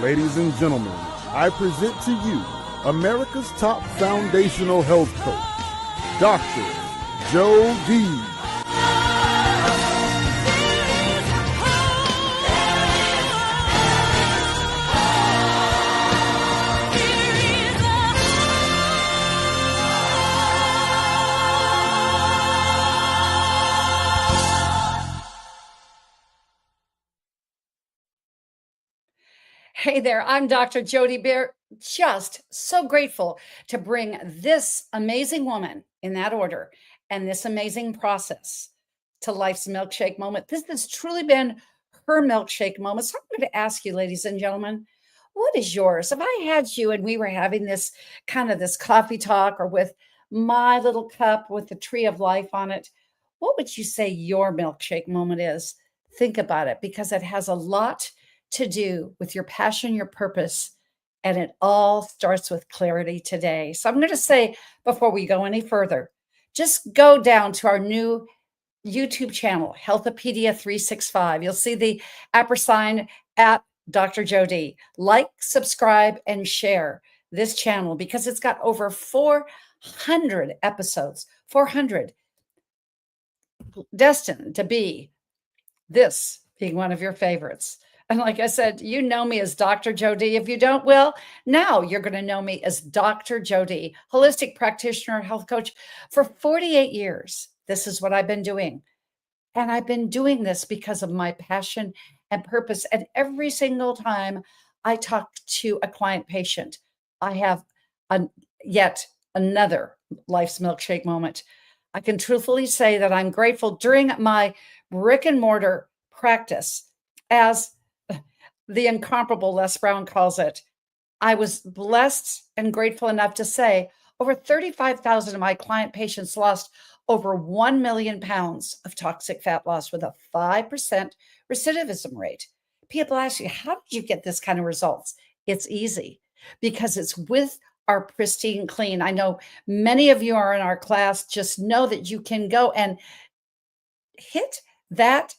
Ladies and gentlemen, I present to you America's top foundational health coach, Dr. Joe D. Hey there, I'm Dr. Jody Bear. Just so grateful to bring this amazing woman in that order and this amazing process to life's milkshake moment. This has truly been her milkshake moment. So I'm going to ask you, ladies and gentlemen, what is yours? If I had you and we were having this kind of this coffee talk or with my little cup with the tree of life on it, what would you say your milkshake moment is? Think about it because it has a lot to do with your passion, your purpose, and it all starts with clarity today. So I'm going to say before we go any further, just go down to our new YouTube channel, Healthopedia 365. You'll see the @ at Dr. Jody. Like, subscribe, and share this channel because it's got over 400 episodes, 400 destined to be this being one of your favorites. And like I said, you know me as Dr. Jody. If you don't, well, now you're going to know me as Dr. Jody, holistic practitioner, health coach for 48 years. This is what I've been doing. And I've been doing this because of my passion and purpose. And every single time I talk to a client patient, I have yet another life's milkshake moment. I can truthfully say that I'm grateful during my brick and mortar practice, as the incomparable Les Brown calls it. I was blessed and grateful enough to say over 35,000 of my client patients lost over 1 million pounds of toxic fat loss with a 5% recidivism rate. People ask you, how did you get this kind of results? It's easy because it's with our pristine clean. I know many of you are in our class. Just know that you can go and hit that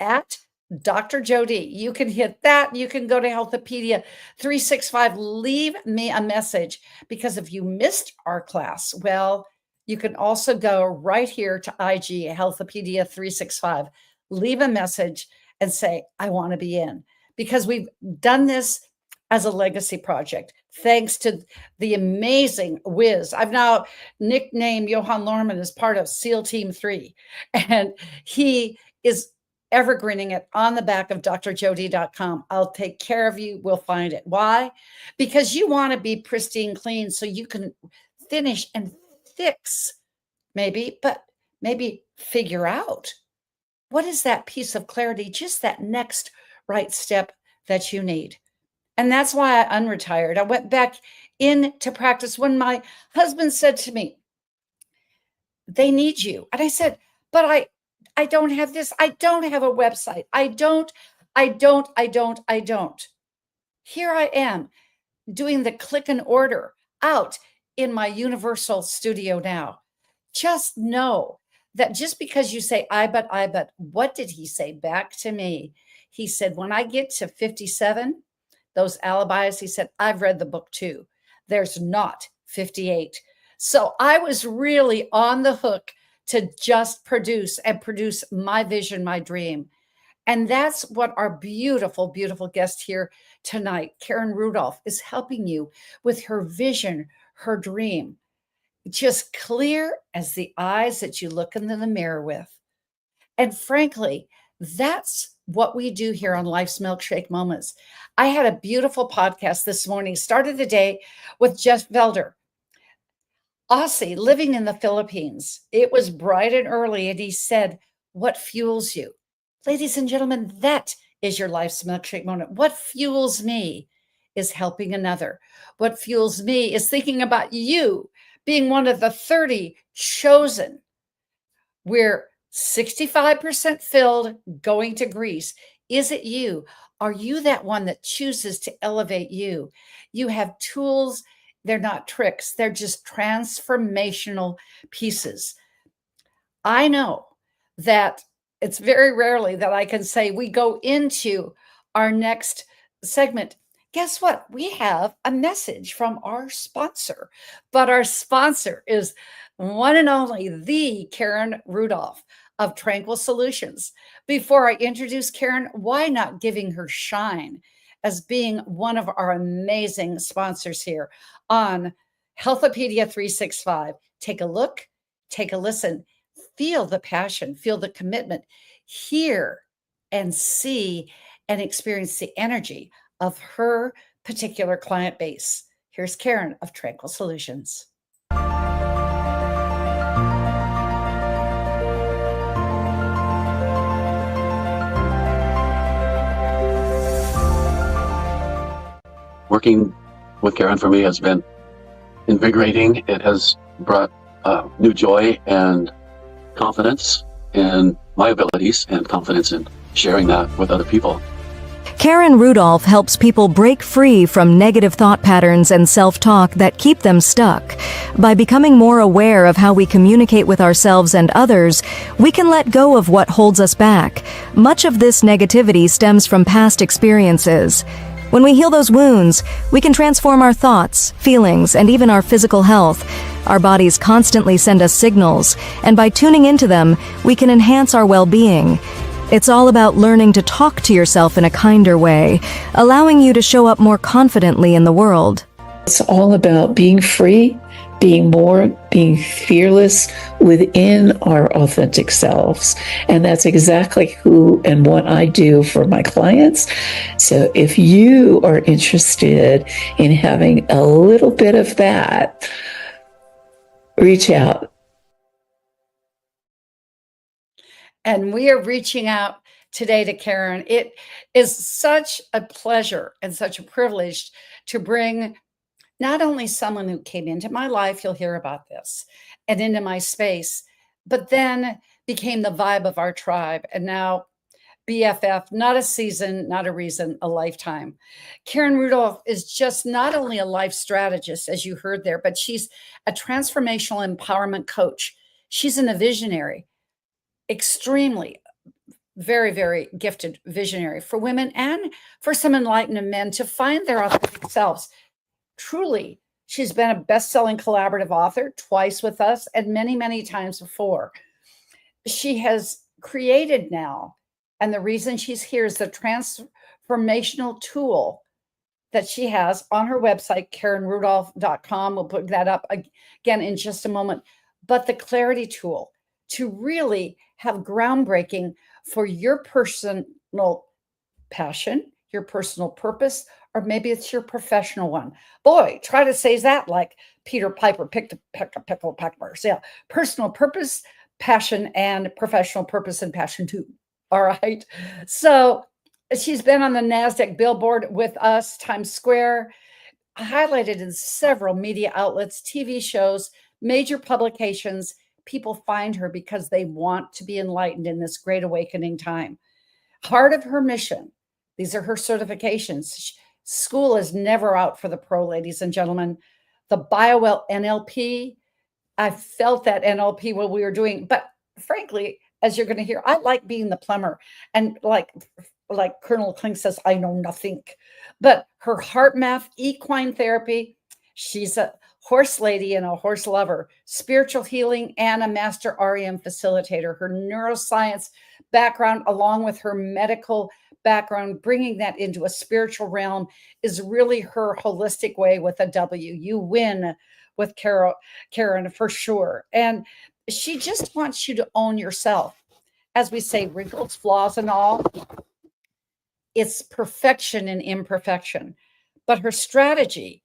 at Dr. Jody. You can hit that. You can go to Healthopedia 365. Leave me a message because if you missed our class, well, you can also go right here to IG Healthopedia 365. Leave a message and say, I want to be in, because we've done this as a legacy project. Thanks to the amazing Wiz. I've now nicknamed Johan Lorman as part of SEAL Team 3, and he is evergreening it on the back of drjody.com. I'll take care of you. We'll find it. Why? Because you want to be pristine clean so you can finish and fix but maybe figure out what is that piece of clarity, just that next right step that you need. And that's why I unretired. I went back into practice when my husband said to me, they need you. And I said, but I don't have this. I don't have a website. I don't. Here I am doing the click and order out in my universal studio now. Just know that just because you say, I bet, what did he say back to me? He said, when I get to 57, those alibis, he said, I've read the book too. There's not 58. So I was really on the hook to just produce my vision, my dream. And that's what our beautiful, beautiful guest here tonight, Karen Rudolf, is helping you with her vision, her dream, just clear as the eyes that you look into the mirror with. And frankly, that's what we do here on Life's Milkshake Moments. I had a beautiful podcast this morning, started the day with Jeff Velder, Aussie living in the Philippines. It was bright and early, and he said, what fuels you? Ladies and gentlemen, that is your life's milkshake moment. What fuels me is helping another. What fuels me is thinking about you being one of the 30 chosen. We're 65% filled, going to Greece. Is it you? Are you that one that chooses to elevate you? You have tools. They're not tricks. They're just transformational pieces. I know that it's very rarely that I can say we go into our next segment guess what? We have a message from our sponsor, but our sponsor is one and only the Karen Rudolf of Tranquil Solutions. Before I introduce Karen, why not giving her shine as being one of our amazing sponsors here on Healthopedia 365? Take a look, take a listen, feel the passion, feel the commitment, hear and see and experience the energy of her particular client base. Here's Karen of Tranquil Solutions. Working with Karen for me has been invigorating. It has brought new joy and confidence in my abilities and confidence in sharing that with other people. Karen Rudolf helps people break free from negative thought patterns and self-talk that keep them stuck. By becoming more aware of how we communicate with ourselves and others, we can let go of what holds us back. Much of this negativity stems from past experiences. When we heal those wounds, we can transform our thoughts, feelings, and even our physical health. Our bodies constantly send us signals, and by tuning into them, we can enhance our well-being. It's all about learning to talk to yourself in a kinder way, allowing you to show up more confidently in the world. It's all about being free, being fearless within our authentic selves. And that's exactly who and what I do for my clients. So if you are interested in having a little bit of that, reach out. And we are reaching out today to Karen. It is such a pleasure and such a privilege to bring not only someone who came into my life, you'll hear about this, and into my space, but then became the vibe of our tribe. And now BFF, not a season, not a reason, a lifetime. Karen Rudolf is just not only a life strategist, as you heard there, but she's a transformational empowerment coach. She's a visionary, extremely, very, very gifted visionary for women and for some enlightened men to find their authentic selves. Truly, she's been a best-selling collaborative author twice with us and many, many times before. She has created now, and the reason she's here is the transformational tool that she has on her website, KarenRudolf.com. We'll put that up again in just a moment. But the clarity tool to really have groundbreaking for your personal passion, your personal purpose, or maybe it's your professional one. Boy, try to say that like Peter Piper picked a pickle peppers. Yeah, personal purpose, passion, and professional purpose and passion too. All right. So she's been on the NASDAQ billboard with us, Times Square, highlighted in several media outlets, TV shows, major publications. People find her because they want to be enlightened in this great awakening time. Heart of her mission. These are her certifications. School is never out for the pro, ladies and gentlemen. The BioWell NLP, I felt that NLP when we were doing, but frankly, as you're going to hear, I like being the plumber. And like Colonel Klink says, I know nothing. But her heart math, equine therapy, she's a horse lady and a horse lover, spiritual healing, and a master REM facilitator. Her neuroscience background, along with her medical background, bringing that into a spiritual realm is really her holistic way with a W. You win with Karen for sure. And she just wants you to own yourself. As we say, wrinkles, flaws, and all. It's perfection and imperfection. But her strategy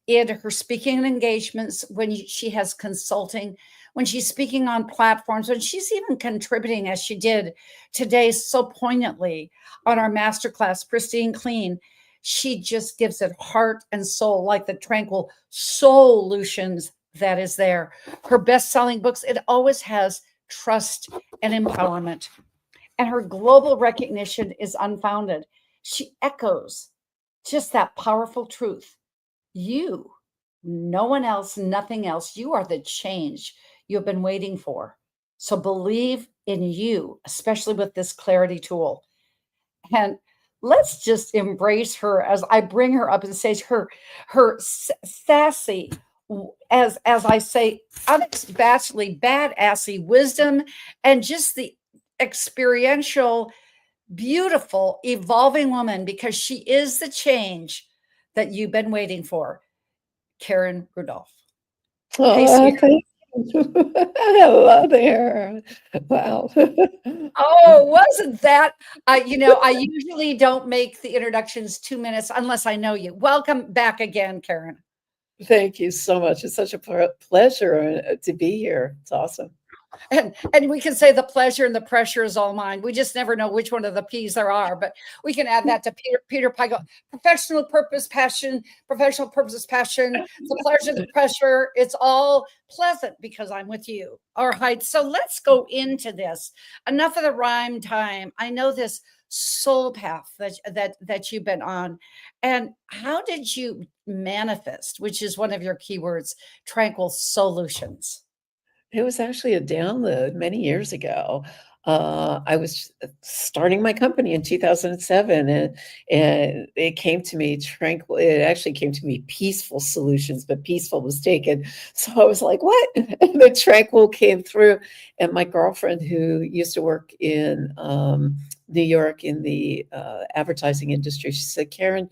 in her speaking engagements, when she has consulting, when she's speaking on platforms, when she's even contributing, as she did today so poignantly on our masterclass, Pristine Clean, she just gives it heart and soul, like the tranquil solutions that is there. Her best-selling books, it always has trust and empowerment. And her global recognition is unfounded. She echoes just that powerful truth. You, no one else, nothing else. You are the change you've been waiting for. So believe in you, especially with this clarity tool. And let's just embrace her as I bring her up and say her sassy, as I say, unabashedly badassy wisdom, and just the experiential, beautiful, evolving woman, because she is the change that you've been waiting for. Karen Rudolf. Hey, Oh, sweetheart. thank you. Hello there. Wow. Oh, wasn't that? I usually don't make the introductions 2 minutes unless I know you. Welcome back again, Karen. Thank you so much. It's such a pleasure to be here. It's awesome. And we can say the pleasure and the pressure is all mine. We just never know which one of the P's there are, but we can add that to Peter Pygel. Professional purpose, passion, professional purpose, passion, the pleasure, the pressure. It's all pleasant because I'm with you. All right. So let's go into this. Enough of the rhyme time. I know this soul path that you've been on. And how did you manifest, which is one of your keywords, tranquil solutions? It was actually a download many years ago. I was starting my company in 2007, and it came to me tranquil. It actually came to me peaceful solutions, but peaceful was taken. So I was like, "What?" And the tranquil came through. And my girlfriend, who used to work in New York in the advertising industry, she said, "Karen,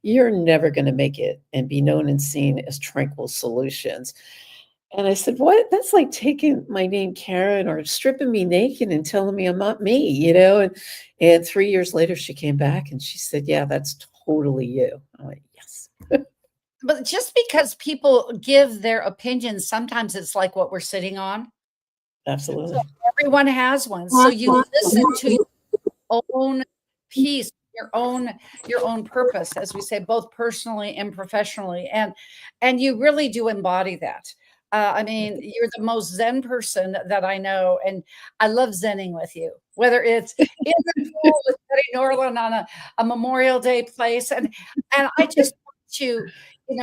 you're never going to make it and be known and seen as Tranquil Solutions." And I said, "What? That's like taking my name Karen or stripping me naked and telling me I'm not me, you know?" And 3 years later, she came back and she said, "Yeah, that's totally you." I'm like, "Yes." But just because people give their opinions, sometimes it's like what we're sitting on. Absolutely. So everyone has one. So you listen to your own piece, your own purpose, as we say, both personally and professionally, and you really do embody that. I mean, you're the most Zen person that I know, and I love Zenning with you. Whether it's in the pool with Betty Norland on a Memorial Day place, and I just want to,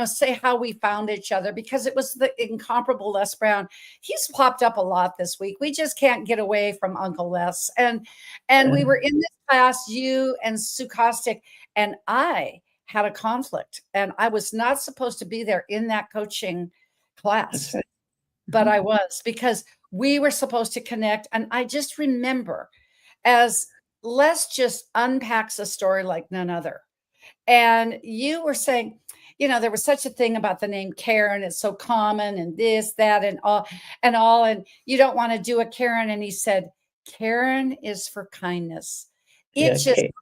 say how we found each other, because it was the incomparable Les Brown. He's popped up a lot this week. We just can't get away from Uncle Les, and we were in this class, you and Sue Kostick, and I had a conflict, and I was not supposed to be there in that coaching That's class, right. but I was, because we were supposed to connect. And I just remember, as Les just unpacks a story like none other, and you were saying, there was such a thing about the name Karen. It's so common, and this, that, and all, and you don't want to do a Karen. And he said, Karen is for kindness. It Yeah, just, Kate.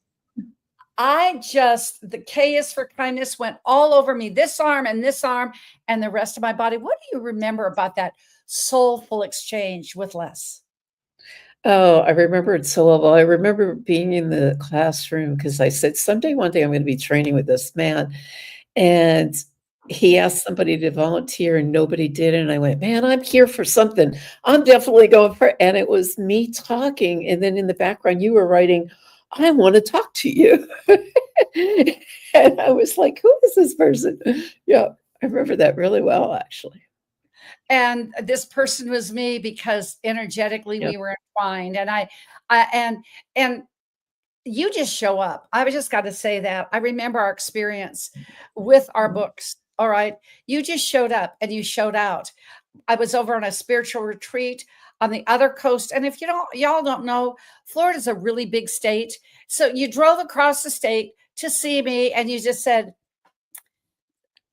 the K is for kindness went all over me, this arm and the rest of my body. What do you remember about that soulful exchange with Les? Oh, I remember it so well. I remember being in the classroom because I said, "Someday, one day, I'm going to be training with this man." And he asked somebody to volunteer and nobody did. And I went, "Man, I'm here for something. I'm definitely going for it." And it was me talking. And then in the background, you were writing, "I want to talk to you." And I was like, "Who is this person?" Yeah, I remember that really well, actually. And this person was me, because energetically Yeah. we were entwined. And and you just show up. I just got to say that. I remember our experience with our books. All right. You just showed up and you showed out. I was over on a spiritual retreat on the other coast. And if y'all don't know, Florida's a really big state. So you drove across the state to see me, and you just said,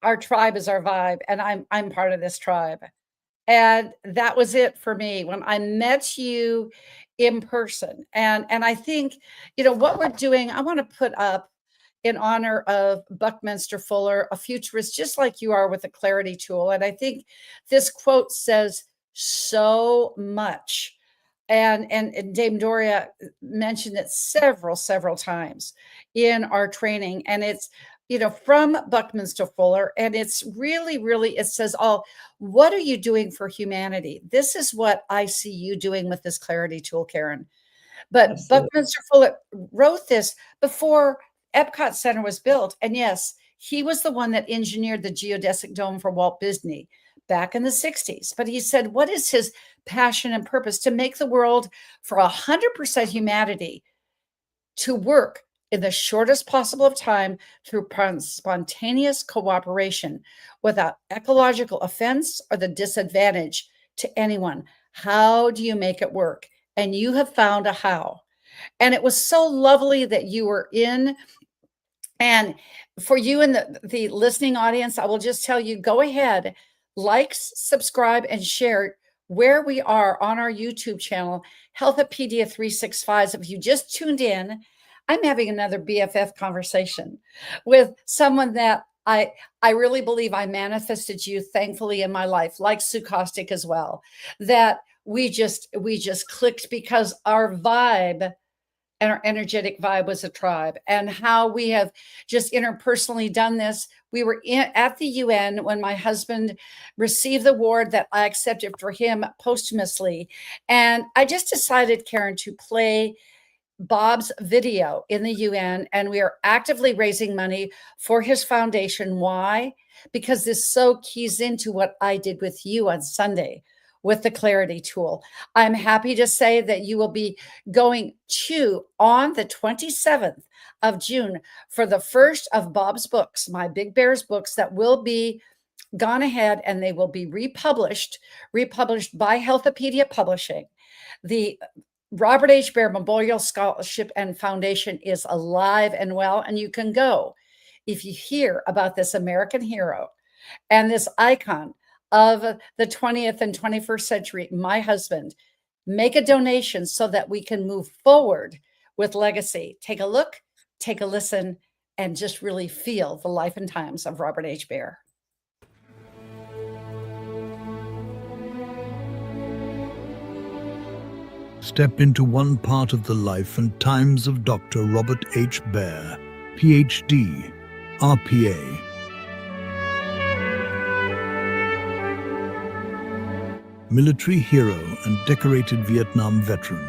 our tribe is our vibe. And I'm part of this tribe. And that was it for me when I met you in person. And I think, what we're doing, I want to put up, in honor of Buckminster Fuller, a futurist just like you are with a clarity tool. And I think this quote says so much. And Dame Doria mentioned it several times in our training. And it's, from Buckminster Fuller. And it's really, it says, what are you doing for humanity? This is what I see you doing with this clarity tool, Karen. But Absolutely. Buckminster Fuller wrote this before Epcot Center was built. And yes, he was the one that engineered the geodesic dome for Walt Disney back in the 60s. But he said, what is his passion and purpose? To make the world for 100% humanity to work in the shortest possible of time through spontaneous cooperation without ecological offense or the disadvantage to anyone. How do you make it work? And you have found a how. And it was so lovely that you were in. And for you and the listening audience, I will just tell you, go ahead, like, subscribe, and share where we are on our YouTube channel, Healthopedia 365. If you just tuned in, I'm having another BFF conversation with someone that I really believe I manifested you, thankfully, in my life, like Sue Kostick as well, that we just clicked because our vibe and our energetic vibe was a tribe, and how we have just interpersonally done this. We were at the UN when my husband received the award that I accepted for him posthumously. And I just decided, Karen, to play Bob's video in the UN, and we are actively raising money for his foundation. Why? Because this so keys into what I did with you on Sunday with the Clarity Tool. I'm happy to say that you will be going to on the 27th of June for the first of Bob's books, my Big Bears books, that will be gone ahead, and they will be republished by Healthopedia Publishing. The Robert H. Bear Memorial Scholarship and Foundation is alive and well, and you can go if you hear about this American hero and this icon of the 20th and 21st century, my husband. Make a donation so that we can move forward with legacy. Take a look, take a listen, and just really feel the life and times of Robert H. Bear. Step into one part of the life and times of Dr. Robert H. Bear, PhD, RPA. Military hero and decorated Vietnam veteran.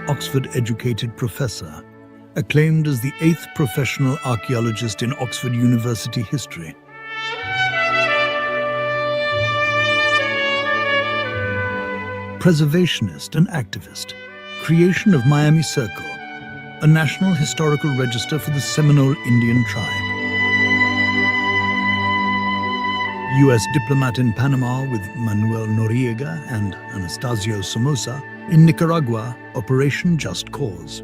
Oxford-educated professor, acclaimed as the 8th professional archaeologist in Oxford University history. Preservationist and activist, creation of Miami Circle, a national historical register for the Seminole Indian tribe. U.S. diplomat in Panama with Manuel Noriega and Anastasio Somoza. In Nicaragua, Operation Just Cause.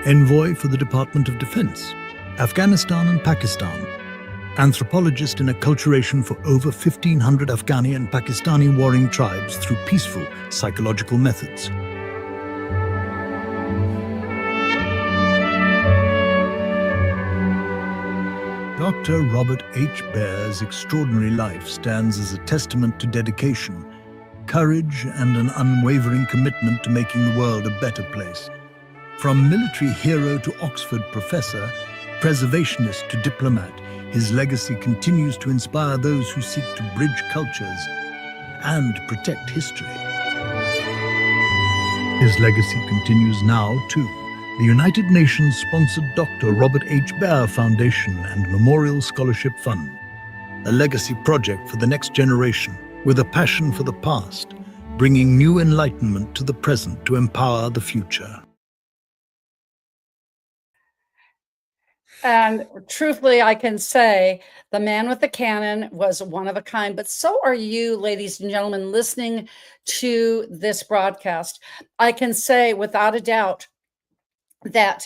Envoy for the Department of Defense, Afghanistan and Pakistan. Anthropologist in acculturation for over 1,500 Afghani and Pakistani warring tribes through peaceful psychological methods. Dr. Robert H. Bear's extraordinary life stands as a testament to dedication, courage, and an unwavering commitment to making the world a better place. From military hero to Oxford professor, preservationist to diplomat, his legacy continues to inspire those who seek to bridge cultures and protect history. His legacy continues now, too. The United Nations-sponsored Dr. Robert H. Bear Foundation and Memorial Scholarship Fund, a legacy project for the next generation with a passion for the past, bringing new enlightenment to the present to empower the future. And truthfully, I can say the man with the cannon was one of a kind, but so are you, ladies and gentlemen, listening to this broadcast. I can say without a doubt that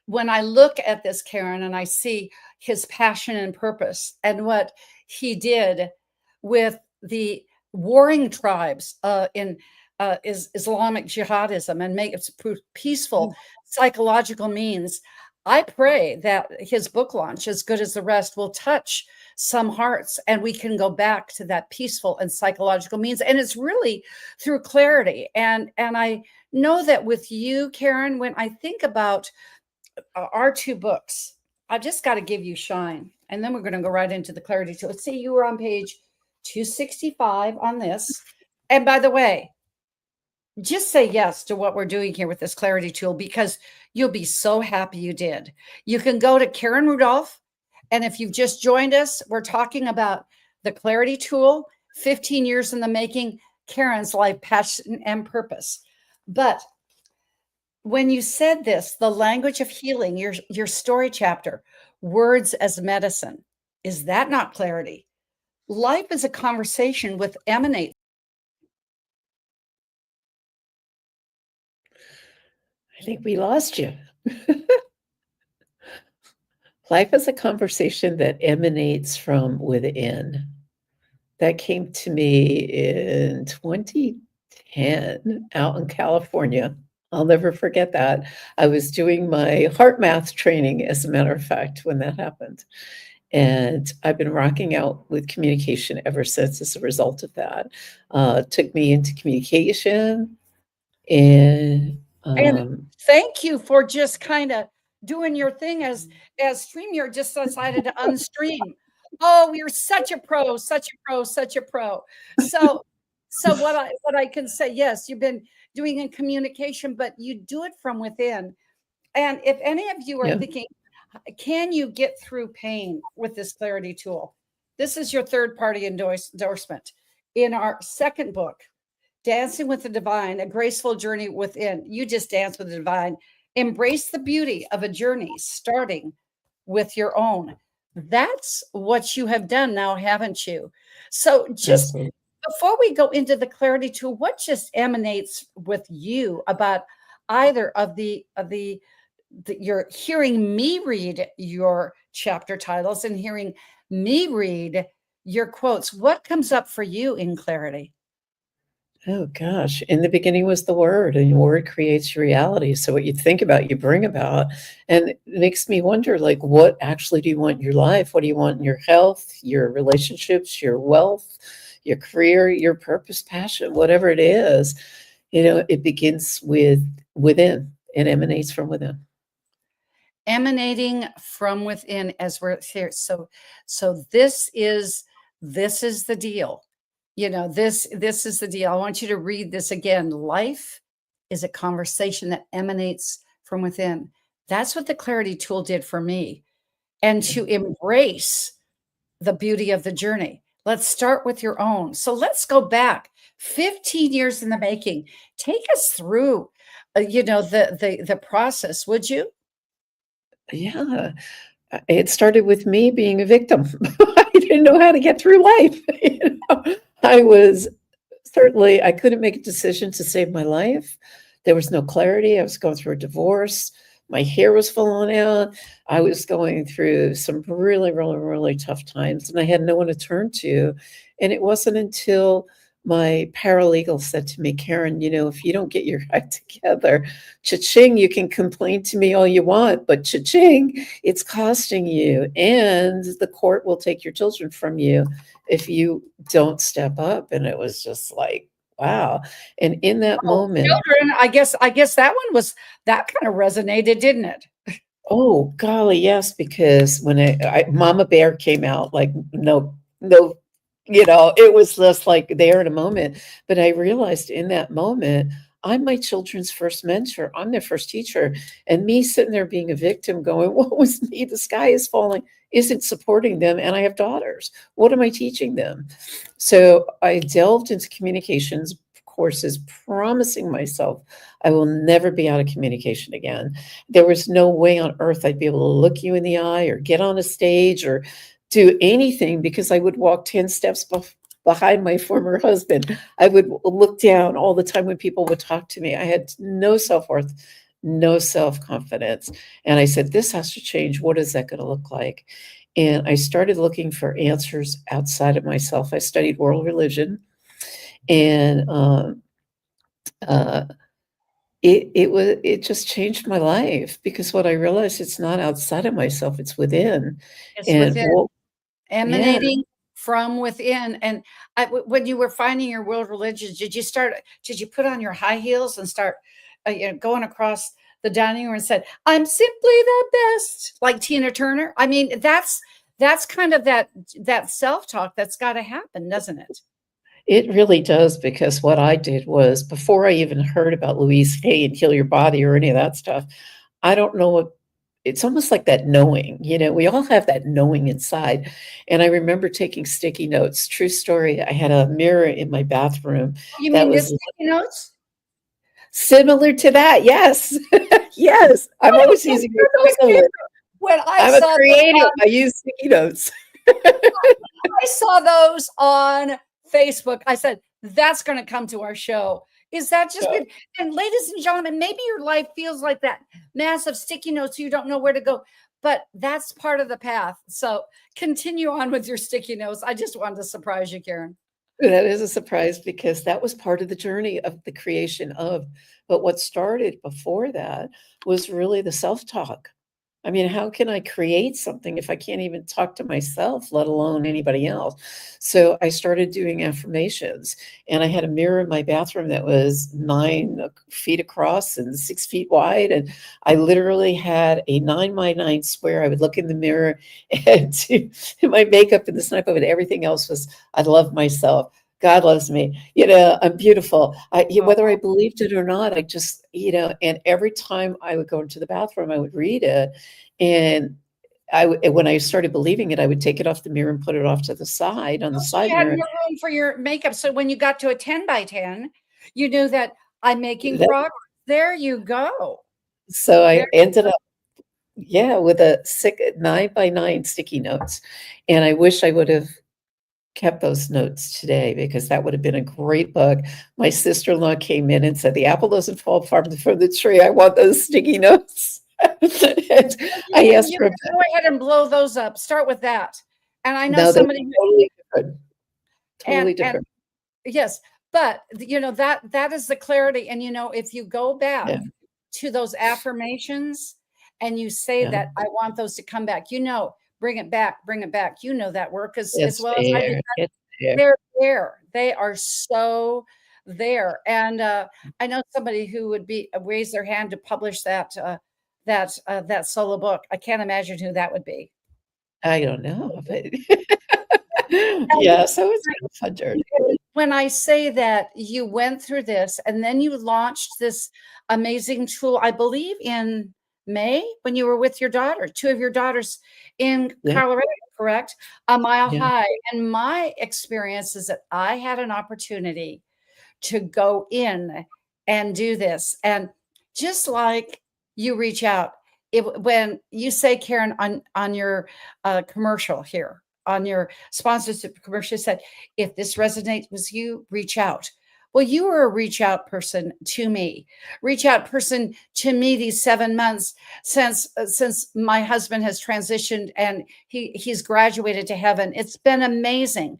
when I look at this, Karen, and I see his passion and purpose and what he did with the warring tribes in Islamic jihadism and make it peaceful psychological means, I pray that his book launch, As Good as the Rest, will touch some hearts and we can go back to that peaceful and psychological means. And it's really through clarity. And I know that with you, Karen, when I think about our two books, I just got to give you shine. And then we're going to go right into the clarity tool. Let's see, you were on page 265 on this. And by the way, just say yes to what we're doing here with this clarity tool, because you'll be so happy you did. You can go to Karen Rudolf. And if you've just joined us, we're talking about the clarity tool, 15 years in the making, Karen's life, passion, and purpose. But when you said this, the language of healing, your story chapter, words as medicine, is that not clarity? Life is a conversation with emanate. I think we lost you. Life is a conversation that emanates from within. That came to me in 2010 out in California. I'll never forget that. I was doing my heart math training, as a matter of fact, when that happened. And I've been rocking out with communication ever since as a result of that. Took me into communication. And Thank you for just kind of doing your thing as StreamYard just decided to unstream. Oh, you're such a pro, such a pro, such a pro. So what I can say, yes, you've been doing in communication, but you do it from within. And if any of you are thinking, can you get through pain with this clarity tool? This is your third party endorsement. In our second book, Dancing with the Divine, A Graceful Journey Within, you just dance with the divine. Embrace the beauty of a journey starting with your own. That's what you have done now, haven't you? So just before we go into the clarity tool, what just emanates with you about either of you're hearing me read your chapter titles and hearing me read your quotes? What comes up for you in clarity? Oh gosh, in the beginning was the word, and your word creates your reality. So what you think about, you bring about. And it makes me wonder, like, what actually do you want in your life? What do you want in your health, your relationships, your wealth, your career, your purpose, passion, whatever it is? It begins with within. It emanates from within. Emanating from within, as we're here. So this is the deal. This is the deal. I want you to read this again. Life is a conversation that emanates from within. That's what the clarity tool did for me. And to embrace the beauty of the journey. Let's start with your own. So let's go back 15 years in the making. Take us through, the process, would you? Yeah. It started with me being a victim. I didn't know how to get through life. I couldn't make a decision to save my life. There was no clarity. I was going through a divorce. My hair was falling out. I was going through some really, really, really tough times, and I had no one to turn to. And it wasn't until my paralegal said to me, Karen, if you don't get your act together, cha-ching, you can complain to me all you want, but cha-ching, it's costing you. And the court will take your children from you if you don't step up. And it was just like, wow. And in that moment, children, I guess that kind of resonated, didn't it? Oh, golly, yes, because when Mama Bear came out, like, no, it was just like there in a moment. But I realized in that moment, I'm my children's first mentor. I'm their first teacher. And me sitting there being a victim going, what was me? The sky is falling, isn't supporting them. And I have daughters. What am I teaching them? So I delved into communications courses, promising myself I will never be out of communication again. There was no way on earth I'd be able to look you in the eye or get on a stage or do anything, because I would walk 10 steps behind my former husband. I would look down all the time when people would talk to me. I had no self-worth, no self-confidence. And I said, this has to change. What is that going to look like? And I started looking for answers outside of myself. I studied world religion, and it just changed my life, because what I realized, it's not outside of myself, it's within. It's And within. Emanating from within. And when you were finding your world religion, did you put on your high heels and start going across the dining room and said, I'm simply the best, like Tina Turner? I mean, that's kind of that self-talk that's got to happen, doesn't it? It really does, because what I did was, before I even heard about Louise Hay and Heal Your Body or any of that stuff, I don't know it's almost like that knowing, we all have that knowing inside. And I remember taking sticky notes. True story. I had a mirror in my bathroom You that mean this was sticky notes? similar to that. Yes. Yes. I'm always using Those recycling. When I I'm a saw those creative. I use sticky notes. I saw those on Facebook. I said, that's going to come to our show. Is that just Yeah. been? And ladies and gentlemen, maybe your life feels like that massive sticky notes. You don't know where to go, but that's part of the path. So continue on with your sticky notes. I just wanted to surprise you, Karen. That is a surprise because that was part of the journey of the creation of. But what started before that was really the self-talk. I mean, how can I create something if I can't even talk to myself, let alone anybody else? So I started doing affirmations, and I had a mirror in my bathroom that was 9 feet across and 6 feet wide. And I literally had a 9 by 9 square. I would look in the mirror and do my makeup and the snipe of it. Everything else was, I love myself. God loves me. I'm beautiful. Whether I believed it or not, I just, and every time I would go into the bathroom, I would read it. And when I started believing it, I would take it off the mirror and put it off to the side on the side You had mirror. more room for your makeup. So when you got to a 10 by 10, you knew that I'm making That- progress. There you go. So I There- ended up, with a 9 by 9 sticky notes. And I wish I would have kept those notes today because that would have been a great book. My sister-in-law came in and said, the apple doesn't fall far from the tree. I want those sticky notes. And I asked her. Go ahead and blow those up. Start with that. And I know No, they're somebody totally different. Totally and different. yes, but that is the clarity. And if you go back Yeah. to those affirmations and you say Yeah. that I want those to come back, bring it back, bring it back. That work as well as I do. It's there. They're there. They are so there. And I know somebody who would raise their hand to publish that solo book. I can't imagine who that would be. I don't know, but yeah, so it's been a fun journey. When I say that you went through this and then you launched this amazing tool, I believe in May when you were with your daughter, 2 of your daughters in Yeah. Colorado, correct? A Mile Yeah. High. And my experience is that I had an opportunity to go in and do this. And just like you reach out, when you say, Karen, on your commercial here, on your sponsorship commercial, you said, if this resonates with you, reach out. Well, you were a reach out person to me, these 7 months since my husband has transitioned and he's graduated to heaven. It's been amazing.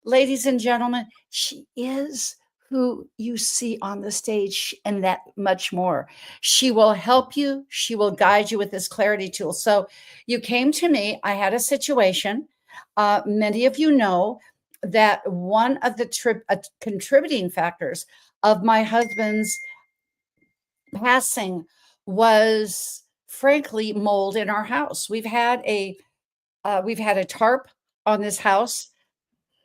Ladies and gentlemen, she is who you see on the stage and that much more. She will help you. She will guide you with this clarity tool. So you came to me. I had a situation. Many of you know that one of the contributing factors of my husband's passing was, frankly, mold in our house. We've had a tarp on this house,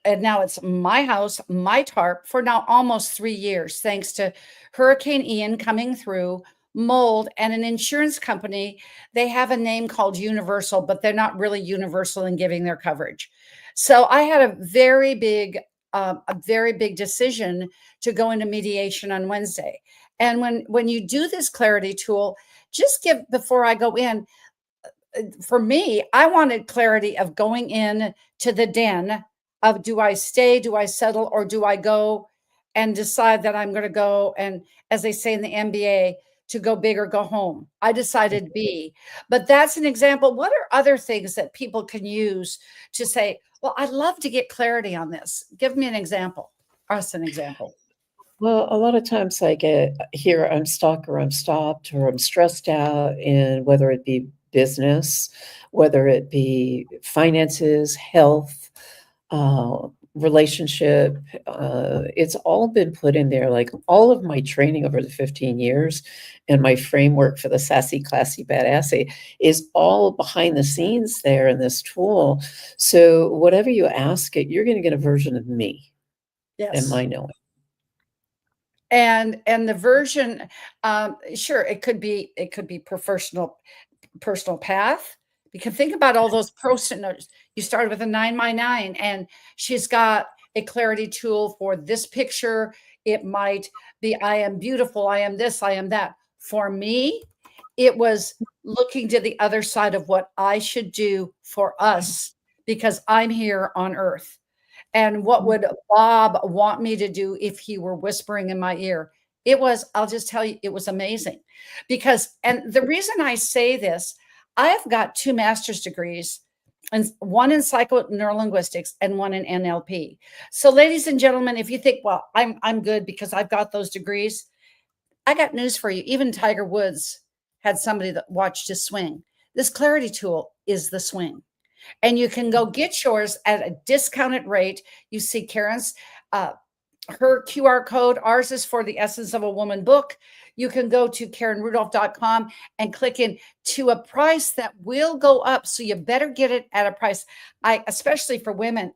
and now it's my house, my tarp, for now almost 3 years, thanks to Hurricane Ian coming through, mold, and an insurance company. They have a name called Universal, but they're not really universal in giving their coverage. So I had a very big decision to go into mediation on Wednesday. And when you do this clarity tool, just before I go in, for me, I wanted clarity of going in to the den of, do I stay, do I settle, or do I go and decide that I'm going to go, and as they say in the NBA, to go big or go home. I decided B. But that's an example. What are other things that people can use to say, well, I'd love to get clarity on this? Give me an example. Us an example. Well, a lot of times I get here, I'm stuck or I'm stopped or I'm stressed out, and whether it be business, whether it be finances, health, relationship, it's all been put in there. Like all of my training over the 15 years and my framework for the sassy, classy, badassy is all behind the scenes there in this tool. So whatever you ask it, you're going to get a version of me and my knowing. And the version, sure, it could be personal path. You can think about all those Post-it notes. You started with a 9x9, and she's got a clarity tool for this picture. It might be, I am beautiful, I am this, I am that. For me, it was looking to the other side of what I should do for us because I'm here on earth. And what would Bob want me to do if he were whispering in my ear? It was, I'll just tell you, it was amazing. Because, and the reason I say this, I've got 2 master's degrees, and one in psychoneurolinguistics and one in NLP. So, ladies and gentlemen, if you think, well, I'm good because I've got those degrees, I got news for you. Even Tiger Woods had somebody that watched his swing. This clarity tool is the swing. And you can go get yours at a discounted rate. You see Karen's, her QR code. Ours is for the Essence of a Woman book. You can go to KarenRudolf.com and click in to a price that will go up. So you better get it at a price. Especially for women.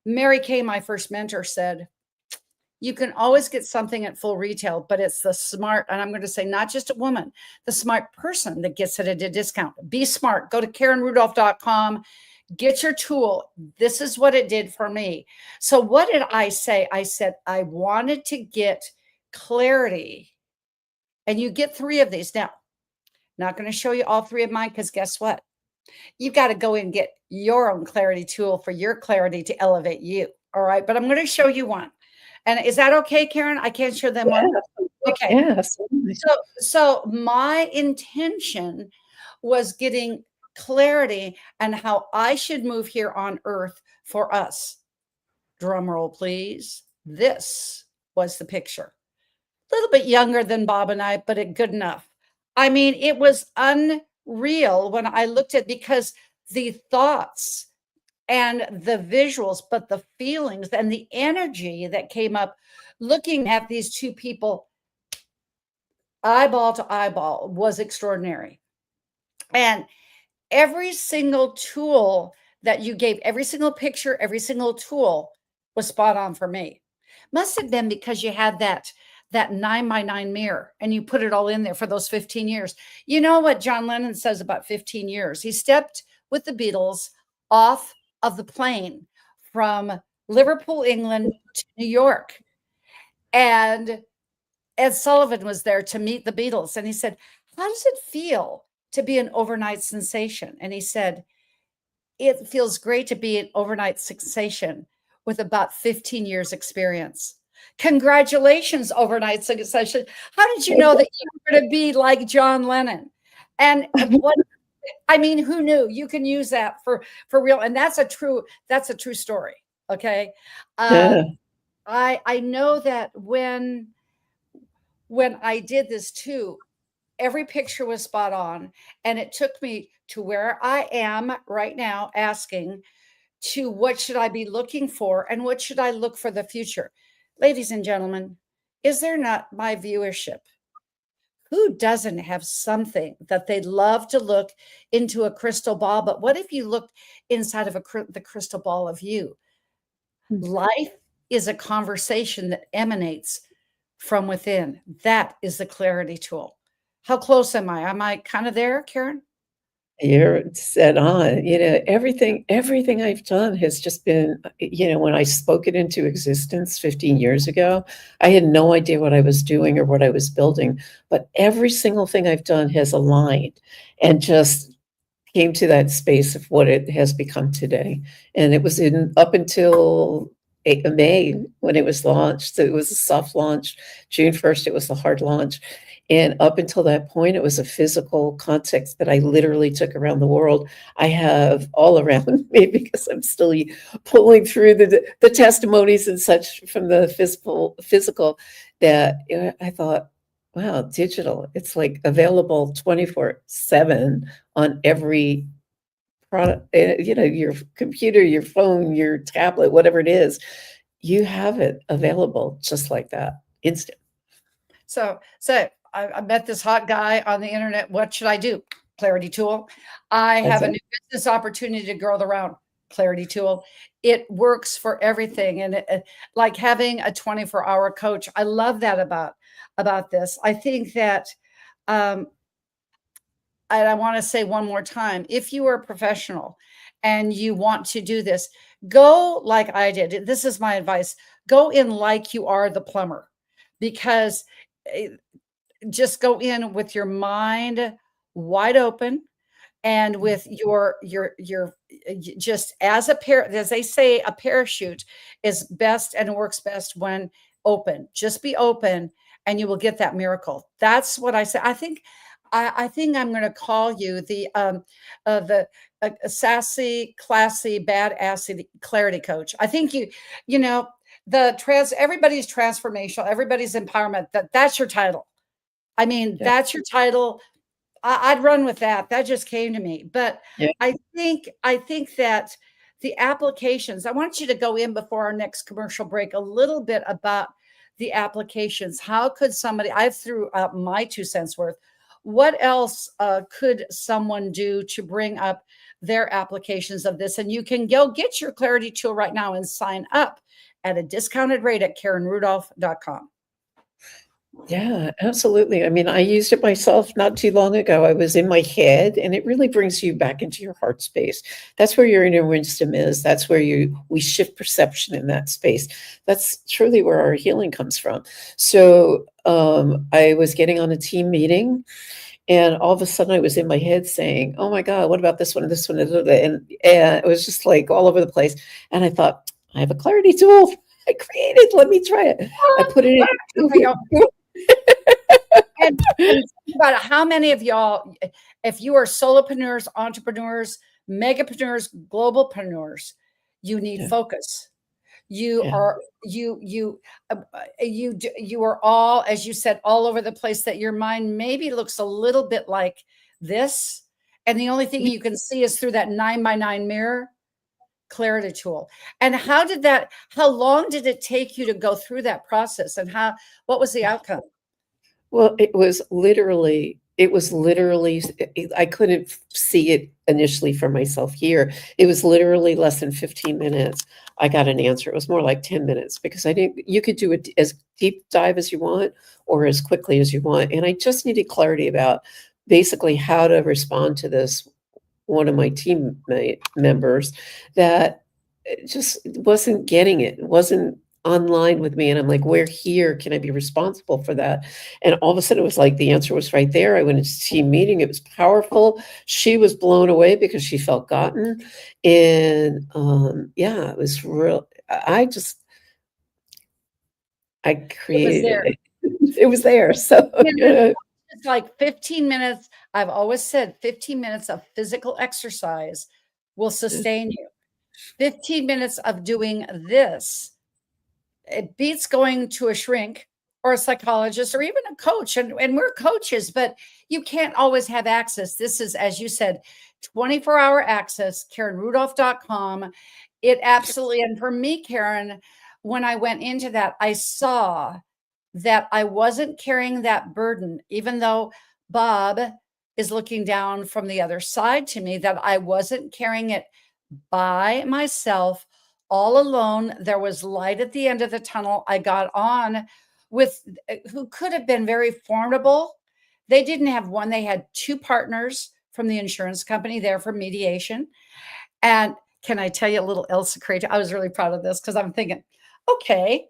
Mary Kay, my first mentor, said, you can always get something at full retail, but it's the smart, and I'm going to say not just a woman, the smart person that gets it at a discount. Be smart. Go to KarenRudolf.com. Get your tool. This is what it did for me. So what did I say? I said, I wanted to get clarity. And you get 3 of these. Now, not going to show you all 3 of mine because guess what? You've got to go and get your own clarity tool for your clarity to elevate you. All right. But I'm going to show you one. And is that okay, Karen? I can't show them one. Okay. Yeah, absolutely. So my intention was getting clarity and how I should move here on earth for us. Drum roll, please. This was the picture. A little bit younger than Bob and I, but good enough. I mean, it was unreal when I looked at, because the thoughts and the visuals, but the feelings and the energy that came up looking at these 2 people eyeball to eyeball was extraordinary. And every single tool that you gave, every single picture, every single tool was spot on for me. Must have been because you had that 9x9 mirror and you put it all in there for those 15 years. You know what John Lennon says about 15 years? He stepped with the Beatles off of the plane from Liverpool, England to New York. And Ed Sullivan was there to meet the Beatles. And he said, how does it feel to be an overnight sensation? And he said, it feels great to be an overnight sensation with about 15 years experience. Congratulations, overnight sensation. How did you know that you were going to be like John Lennon? And what, I mean, who knew? You can use that for real. And that's a true story. Okay. Yeah. I know that when I did this too, every picture was spot on. And it took me to where I am right now, asking to what should I be looking for and what should I look for the future? Ladies and gentlemen, is there not my viewership? Who doesn't have something that they'd love to look into a crystal ball? But what if you looked inside of the crystal ball of you? Life is a conversation that emanates from within. That is the clarity tool. How close am I? Am I kind of there, Karen? You're set on. Everything I've done has just been, when I spoke it into existence 15 years ago, I had no idea what I was doing or what I was building, but every single thing I've done has aligned and just came to that space of what it has become today. And it was up until May when it was launched. So it was a soft launch. June 1st, it was the hard launch. And up until that point, it was a physical context that I literally took around the world. I have all around me because I'm still pulling through the testimonies and such from the physical that I thought, wow, digital. It's like available 24/7 on every product, your computer, your phone, your tablet, whatever it is, you have it available just like that, instant. So I met this hot guy on the internet. What should I do? Clarity tool. I have a new business opportunity to grow the round. Clarity tool. It works for everything. And like having a 24-hour coach. I love that about this. I think that and I want to say one more time, if you are a professional and you want to do this, go like I did. This is my advice. Go in like you are the plumber, because just go in with your mind wide open, and with your just as as they say, a parachute is best and works best when open. Just be open and you will get that miracle. That's what I say. I think I'm going to call you the sassy, classy, badassy clarity coach. I think you know, everybody's transformational, everybody's empowerment. That's your title. I mean, Yeah. that's your title. I'd run with that. That just came to me. But Yeah. I think that the applications, I want you to go in before our next commercial break a little bit about the applications. How could somebody, I threw out my 2 cents worth. What else could someone do to bring up their applications of this? And you can go get your clarity tool right now and sign up at a discounted rate at KarenRudolf.com. Yeah, absolutely. I mean, I used it myself not too long ago. I was in my head, and it really brings you back into your heart space. That's where your inner wisdom is. That's where we shift perception in that space. That's truly where our healing comes from. So I was getting on a team meeting, and all of a sudden I was in my head saying, "Oh my God, what about this one, this one?" And it was just like all over the place. And I thought, I have a clarity tool I created. Let me try it. I put it in. And think about it. How many of y'all, if you are solopreneurs, entrepreneurs, megapreneurs, globalpreneurs, you need Yeah. focus. You Yeah. are you are all, as you said, all over the place. That your mind maybe looks a little bit like this, and the only thing you can see is through that 9x9 mirror. Clarity tool. And how long did it take you to go through that process, and what was the outcome? Well, it was literally, I couldn't see it initially for myself here. It was literally less than 15 minutes. I got an answer. It was more like 10 minutes, because you could do it as deep dive as you want or as quickly as you want. And I just needed clarity about basically how to respond to this. One of my team members that just wasn't getting it, wasn't online with me. And I'm like, where here can I be responsible for that? And all of a sudden it was like the answer was right there. I went into team meeting. It was powerful. She was blown away because she felt gotten. And yeah, it was real. I It was created there. it. It was there. So It's like 15 minutes. I've always said 15 minutes of physical exercise will sustain you. 15 minutes of doing this, it beats going to a shrink or a psychologist or even a coach. And we're coaches, but you can't always have access. This is, as you said, 24-hour access, KarenRudolf.com. It absolutely, and for me, Karen, when I went into that, I saw that I wasn't carrying that burden, even though Bob is looking down from the other side to me, that I wasn't carrying it by myself, all alone. There was light at the end of the tunnel. I got on with who could have been very formidable. They didn't have one, they had two partners from the insurance company there for mediation. And can I tell you a little else crazy? I was really proud of this because I'm thinking, okay,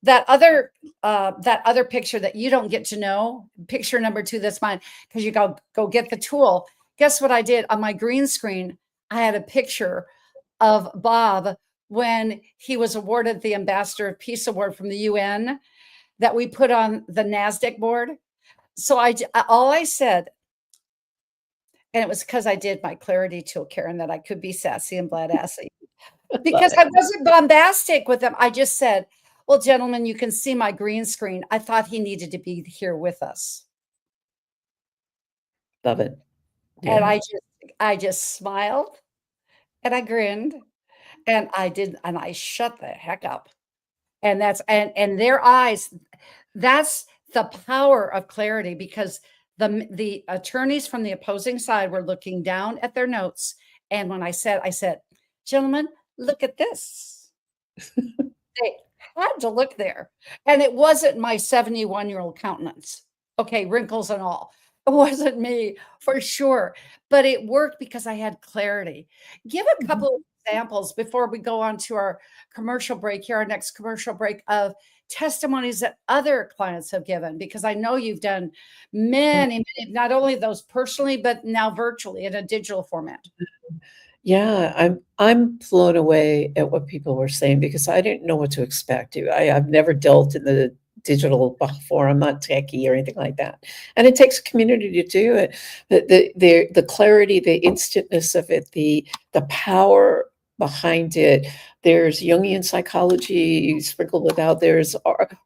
that other picture that you don't get to know, picture number 2, that's mine, because you go get the tool. Guess what I did on my green screen? I had a picture of Bob when he was awarded the Ambassador of Peace Award from the UN that we put on the NASDAQ board. So all I said, and it was because I did my clarity tool, Karen, that I could be sassy and badassy. Because I wasn't bombastic with them. I just said, well, gentlemen, you can see my green screen. I thought he needed to be here with us. love it. And Yeah. I just smiled and I grinned and I shut the heck up. And that's and their eyes, that's the power of clarity, because the attorneys from the opposing side were looking down at their notes. And when I said, gentlemen, look at this. They had to look there. And it wasn't my 71-year-old countenance. Okay, wrinkles and all. It wasn't me for sure, but it worked because I had clarity. Give a Mhm. couple of examples before we go on to our commercial break here, our next commercial break of testimonies that other clients have given, because I know you've done many, many, not only those personally, but now virtually in a digital format. Yeah, I'm blown away at what people were saying because I didn't know what to expect. I've never dealt in the digital before. I'm not techie or anything like that, and it takes a community to do it. The clarity, the instantness of it, the power behind it. There's Jungian psychology sprinkled it out. There's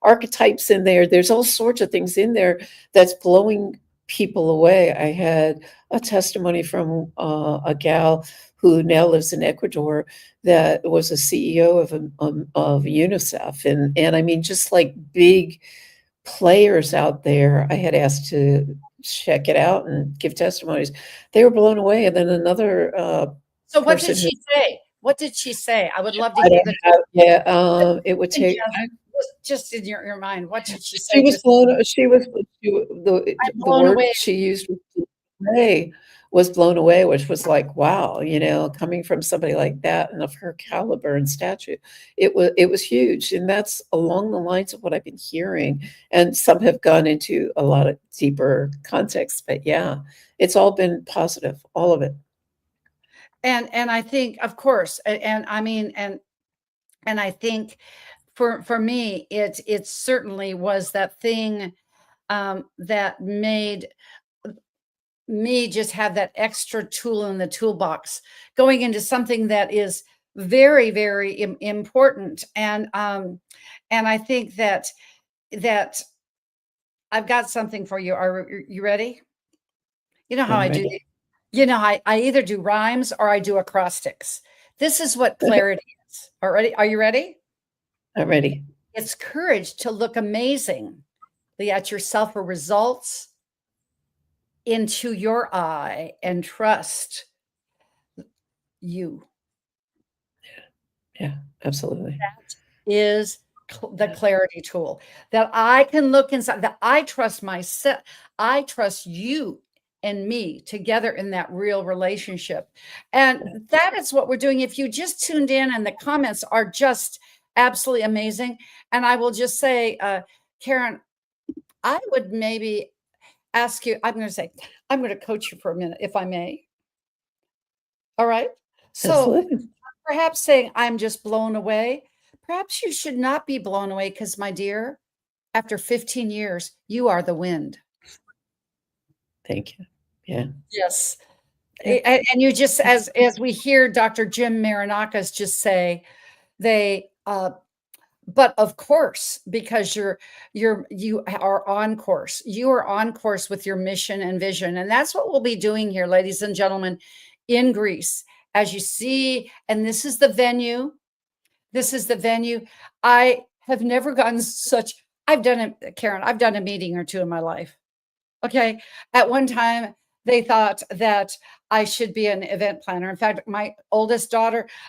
archetypes in there. There's all sorts of things in there that's blowing people away. I had a testimony from a gal who now lives in Ecuador, that was a CEO of UNICEF, and I mean, just like big players out there. I had asked to check it out and give testimonies. They were blown away, and then another So what did person who she say? What did she say? I would love to I hear don't have, yeah, it would and take. just in your mind. What did she She say? was Just blown. I'm The blown word away. she used was blown away, which was like, wow, coming from somebody like that and of her caliber and stature, it was huge, and that's along the lines of what I've been hearing. And some have gone into a lot of deeper context, but yeah, it's all been positive, all of it. And I think, of course, and I mean, and I think for me, it certainly was that thing that made me just have that extra tool in the toolbox going into something that is very, very important. And I think that I've got something for you. Are you ready? You know how I'm I do. ready. I either do rhymes or I do acrostics. This is what clarity is. Already, are you ready? I'm ready. It's courage to look amazingly at yourself for results into your eye and trust you. Yeah, absolutely. Is the clarity tool that I can look inside, that I trust myself. I trust you and me together in that real relationship. And that is what we're doing. If you just tuned in, and the comments are just absolutely amazing. And I will just say, Karen, I would maybe ask you, I'm going to coach you for a minute, if I may. All right. So Absolutely. perhaps saying, I'm just blown away. Perhaps you should not be blown away because, my dear, after 15 years, you are the wind. Thank you. Yeah. Yes. Yeah. And you just, as we hear Dr. Jim Marinakis just say, they, but of course, because you are on course. You are on course with your mission and vision. And that's what we'll be doing here, ladies and gentlemen, in Greece. As you see, and this is the venue. This is the venue. I have never gotten I've done it, Karen, I've done a meeting or two in my life. Okay. At one time, they thought that I should be an event planner. In fact, my oldest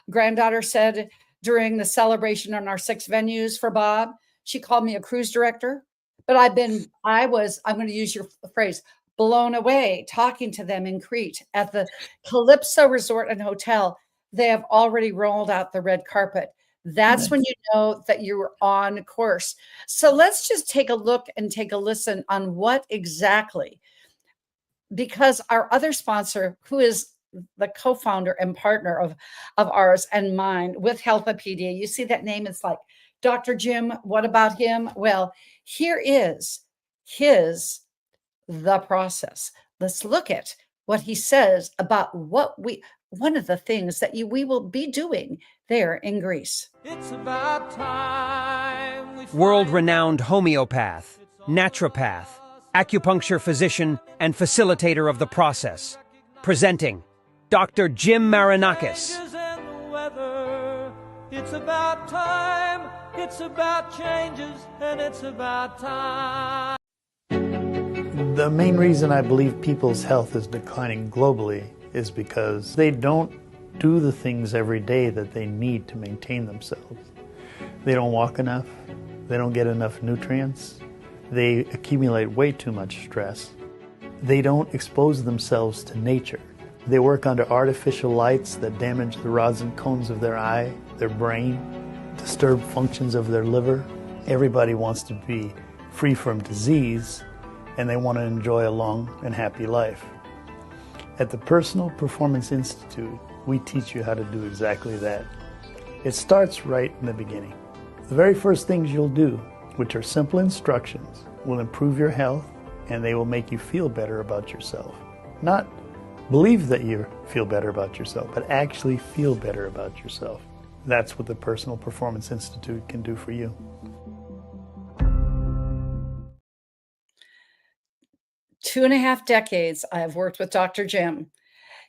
granddaughter said during the celebration on our 6 venues for Bob, she called me a cruise director. But I'm going to use your phrase, blown away talking to them in Crete at the Calypso Resort and Hotel. They have already rolled out the red carpet. That's when Nice. you know that you're on course. So let's just take a look and take a listen on what exactly, because our other sponsor, who is the co-founder and partner of ours and mine with Healthopedia, you see that name, it's like, Dr. Jim, what about him? Well, here is the process. Let's look at what he says about one of the things that we will be doing there in Greece. It's about time we World-renowned homeopath, naturopath, acupuncture physician, and facilitator of the process. Presenting Dr. Jim Marinakis. and the weather. It's about time. It's about changes, and it's about time. The main reason I believe people's health is declining globally is because they don't do the things every day that they need to maintain themselves. They don't walk enough, they don't get enough nutrients, they accumulate way too much stress. They don't expose themselves to nature. They work under artificial lights that damage the rods and cones of their eye, their brain, disturb functions of their liver. Everybody wants to be free from disease, and they want to enjoy a long and happy life. At the Personal Performance Institute, we teach you how to do exactly that. It starts right in the beginning. The very first things you'll do, which are simple instructions, will improve your health, and they will make you feel better about yourself. Not believe that you feel better about yourself, but actually feel better about yourself. That's what the Personal Performance Institute can do for you. 2.5 decades I have worked with Dr. Jim.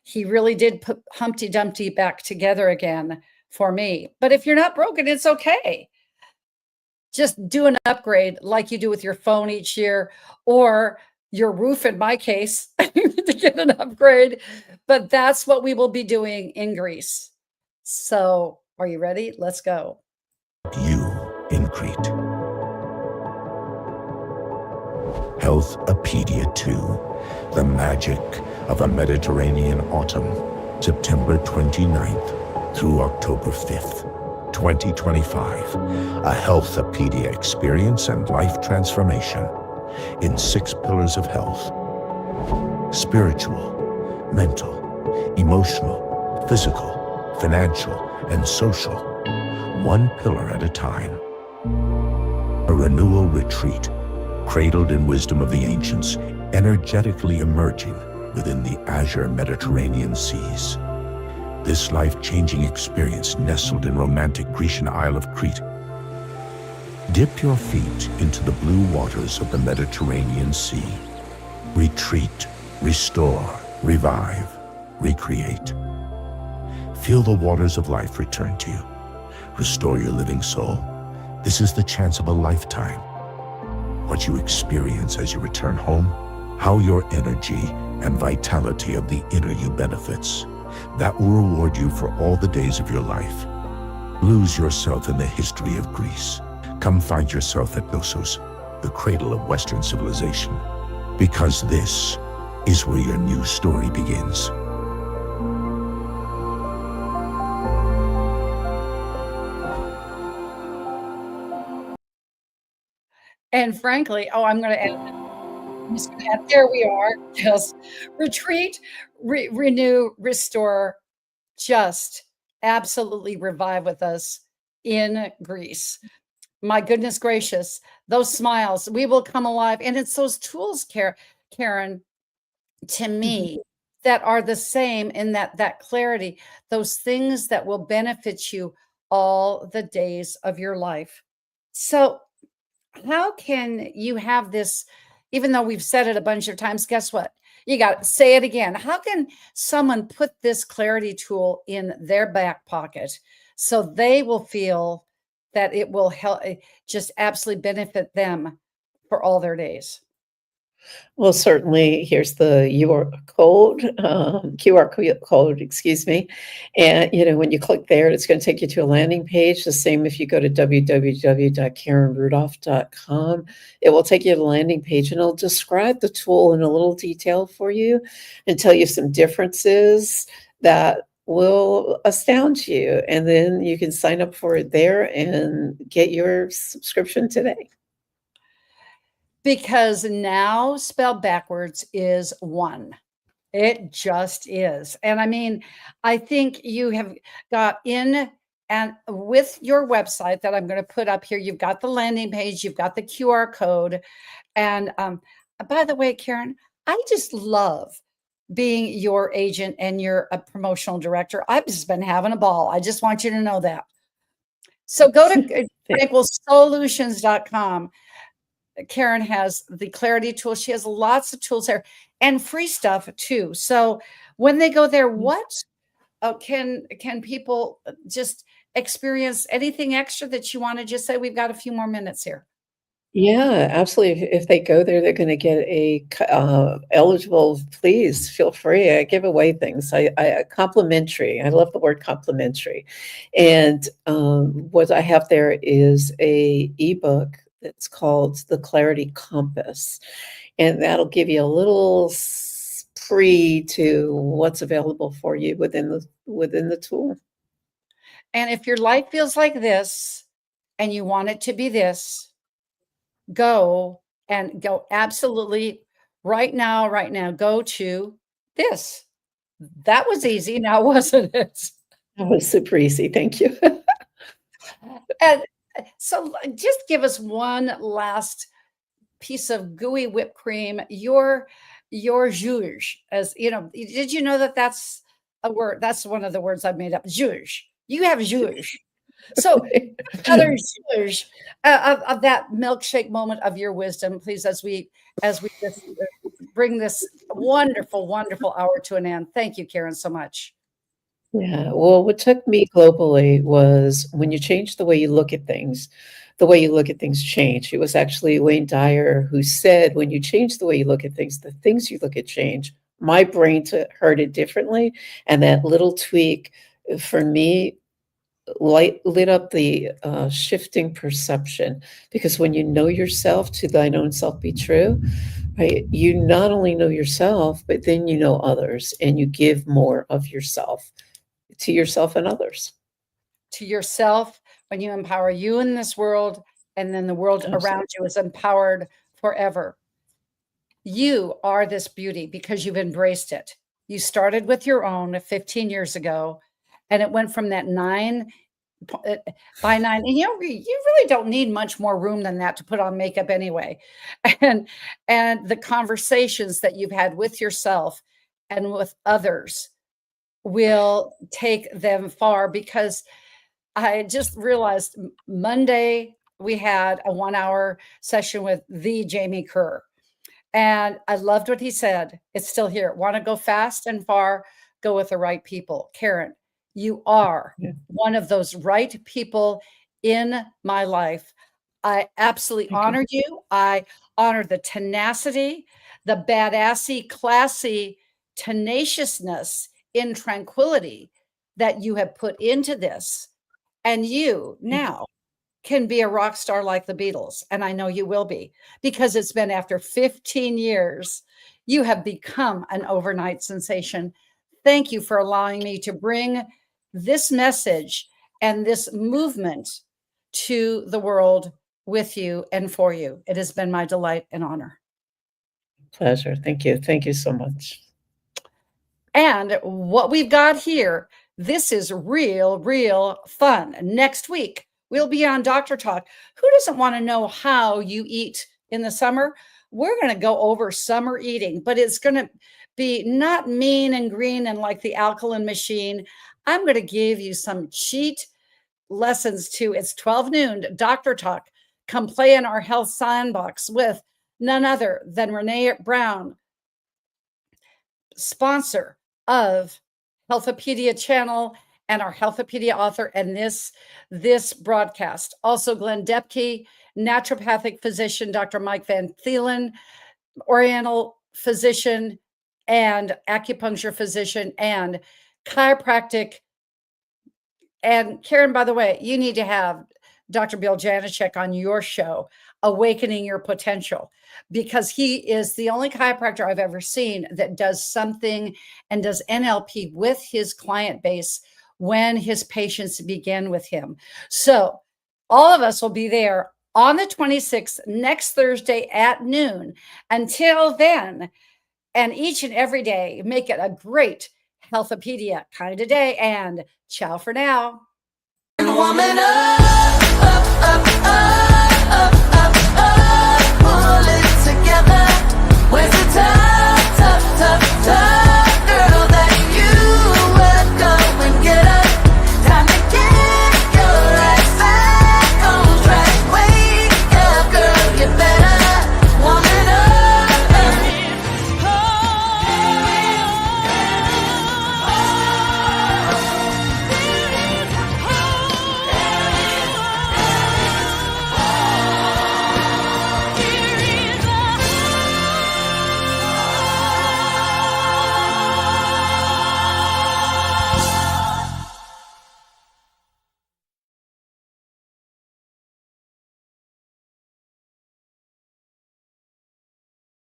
He really did put Humpty Dumpty back together again for me. But if you're not broken, it's okay. Just do an upgrade like you do with your phone each year, or your roof in my case, to get an upgrade. But that's what we will be doing in Greece. So are you ready? Let's go. You in Crete. Healthopedia 2, the magic of a Mediterranean autumn, September 29th through October 5th, 2025. A Healthopedia experience and life transformation in 6 pillars of health: spiritual, mental, emotional, physical, financial, and social, one pillar at a time. A renewal retreat, cradled in wisdom of the ancients, energetically emerging within the azure Mediterranean seas. This life-changing experience nestled in romantic Grecian Isle of Crete. Dip your feet into the blue waters of the Mediterranean Sea. Retreat, restore, revive, recreate. Feel the waters of life return to you. Restore your living soul. This is the chance of a lifetime. What you experience as you return home, how your energy and vitality of the inner you benefits. That will reward you for all the days of your life. Lose yourself in the history of Greece. Come find yourself at Knossos, the cradle of Western civilization. Because this is where your new story begins. And frankly, I'm going to add, I'm just going to add, there we are. Yes. Retreat, renew, restore, just absolutely revive with us in Greece. My goodness gracious, those smiles, we will come alive. And it's those tools, Karen, to me, that are the same in that clarity, those things that will benefit you all the days of your life. So how can you have this, even though we've said it a bunch of times, guess what? You got to say it again. How can someone put this clarity tool in their back pocket so they will feel that it will help, just absolutely benefit them for all their days? Well, certainly, here's the QR code, excuse me. And, when you click there, it's going to take you to a landing page. The same if you go to www.karenrudolf.com. It will take you to the landing page, and it'll describe the tool in a little detail for you and tell you some differences that will astound you. And then you can sign up for it there and get your subscription today. Because now spelled backwards is one. It just is. And I mean, I think you have got in, and with your website that I'm going to put up here, you've got the landing page, you've got the QR code. And by the way, Karen, I just love being your agent and you're a promotional director. I've just been having a ball. I just want you to know that. So go to tranquilsolutions.com. Karen has the clarity tool. She has lots of tools there and free stuff too. So when they go there, what can people just experience? Anything extra that you want to just say? We've got a few more minutes here. Yeah, absolutely. If they go there, they're going to get a eligible. Please feel free. I give away things. I complimentary. I love the word complimentary. And what I have there is a ebook. It's called The Clarity Compass. and that'll give you a little pre to what's available for you within the tool. And if your life feels like this and you want it to be this, go absolutely right now, go to this. That was easy now, wasn't it? That was super easy. Thank you. And so just give us one last piece of gooey whipped cream, your zhuzh, as you know. Did you know that that's a word? That's one of the words I've made up. Zhuzh. You have zhuzh. So other zhuzh of that milkshake moment of your wisdom, please, as we just bring this wonderful hour to an end. Thank you, Karen, so much. Yeah. Well, what took me globally was when you change the way you look at things, the way you look at things change. It was actually Wayne Dyer who said, when you change the way you look at things, the things you look at change. My brain heard it differently. And that little tweak for me lit up the shifting perception, because when you know yourself, to thine own self be true, right? You not only know yourself, but then you know others, and you give more of yourself to yourself and others. To yourself, when you empower you in this world, and then the world around you is empowered forever. You are this beauty because you've embraced it. You started with your own 15 years ago, and it went from that 9 by 9. And you really don't need much more room than that to put on makeup anyway. And the conversations that you've had with yourself and with others will take them far, because I just realized Monday we had a 1-hour session with the Jamie Kerr, and I loved what he said. It's still here. Want to go fast and far, go with the right people. Karen, you are one of those right people in my life. I absolutely honor you. I honor the tenacity, the badassy, classy tenaciousness in tranquility that you have put into this. And you now can be a rock star like the Beatles. And I know you will be, because it's been after 15 years, you have become an overnight sensation. Thank you for allowing me to bring this message and this movement to the world with you and for you. It has been my delight and honor. Pleasure. Thank you. Thank you so much. And what we've got here, this is real fun. Next week, we'll be on Doctor Talk. Who doesn't want to know how you eat in the summer? We're going to go over summer eating, but it's going to be not mean and green and like the alkaline machine. I'm going to give you some cheat lessons too. It's 12 noon, Doctor Talk. Come play in our health sandbox with none other than Renee Brown, sponsor of Healthopedia channel and our Healthopedia author, and this broadcast. Also, Glenn Depke, naturopathic physician, Dr. Mike Van Thielen, Oriental physician and acupuncture physician and chiropractic. And Karen, by the way, you need to have Dr. Bill Janicek on your show, Awakening Your Potential, because he is the only chiropractor I've ever seen that does something and does NLP with his client base when his patients begin with him. So all of us will be there on the 26th, next Thursday at noon. Until then, and each and every day, make it a great Healthopedia kind of day, and ciao for now. Woman up, up, up, up.